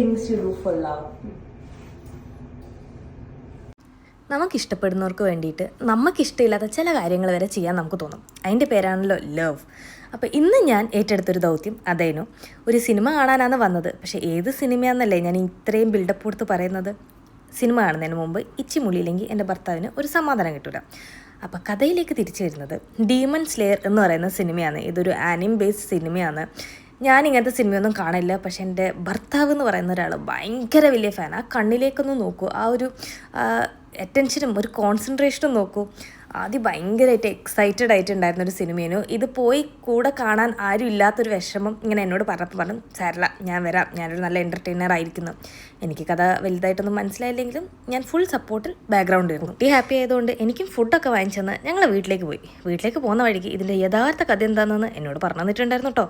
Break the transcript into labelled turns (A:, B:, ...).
A: things you do for love?
B: നമുക്കിഷ്ടപ്പെടുന്നവർക്ക് വേണ്ടിയിട്ട് നമുക്കിഷ്ടമില്ലാത്ത ചില കാര്യങ്ങൾ വരെ ചെയ്യാൻ നമുക്ക് തോന്നും. അതിൻ്റെ പേരാണല്ലോ ലവ്. അപ്പോൾ ഇന്ന് ഞാൻ ഏറ്റെടുത്തൊരു ദൗത്യം അതായിരുന്നു. ഒരു സിനിമ കാണാനാണ് വന്നത്. പക്ഷേ ഏത് സിനിമയാണെന്നല്ലേ ഞാൻ ഇത്രയും ബിൽഡപ്പ് കൊടുത്ത് പറയുന്നത്. സിനിമ കാണുന്നതിന് മുമ്പ് ഇച്ചിമുള്ളിയില്ലെങ്കിൽ എൻ്റെ ഭർത്താവിന് ഒരു സമാധാനം കിട്ടില്ല. അപ്പോൾ കഥയിലേക്ക് തിരിച്ചു വരുന്നത് ഡീമൺ സ്ലെയർ എന്ന് പറയുന്ന സിനിമയാണ്. ഇതൊരു ആനിം ബേസ്ഡ് സിനിമയാണ്. ഞാനിങ്ങനത്തെ സിനിമയൊന്നും കാണില്ല. പക്ഷേ എൻ്റെ ഭർത്താവ് എന്ന് പറയുന്ന ഒരാൾ ഭയങ്കര വലിയ ഫാൻ. ആ കണ്ണിലേക്കൊന്ന് നോക്കൂ, ആ ഒരു അറ്റൻഷനും ഒരു കോൺസെൻട്രേഷനും നോക്കൂ. ആദ്യം ഭയങ്കരമായിട്ട് എക്സൈറ്റഡ് ആയിട്ടുണ്ടായിരുന്നൊരു സിനിമേനു. ഇത് പോയി കൂടെ കാണാൻ ആരും ഇല്ലാത്തൊരു വിഷമം ഇങ്ങനെ എന്നോട് പറഞ്ഞു സാരല്ല ഞാൻ വരാം, ഞാനൊരു നല്ല എൻ്റർടൈനർ ആയിരിക്കുന്നു. എനിക്ക് കഥ വലുതായിട്ടൊന്നും മനസ്സിലായില്ലെങ്കിലും ഞാൻ ഫുൾ സപ്പോർട്ടിൽ ബാക്ക്ഗ്രൗണ്ട് ആയിരുന്നു. കുട്ടി ഹാപ്പി ആയതുകൊണ്ട് എനിക്കും ഫുഡൊക്കെ വാങ്ങിച്ചെന്ന് ഞങ്ങൾ വീട്ടിലേക്ക് പോയി. വീട്ടിലേക്ക് പോകുന്ന വഴിക്ക് ഇതിൻ്റെ യഥാർത്ഥ കഥ എന്താണെന്ന് എന്നോട് പറഞ്ഞു തന്നിട്ടുണ്ടായിരുന്നു കേട്ടോ.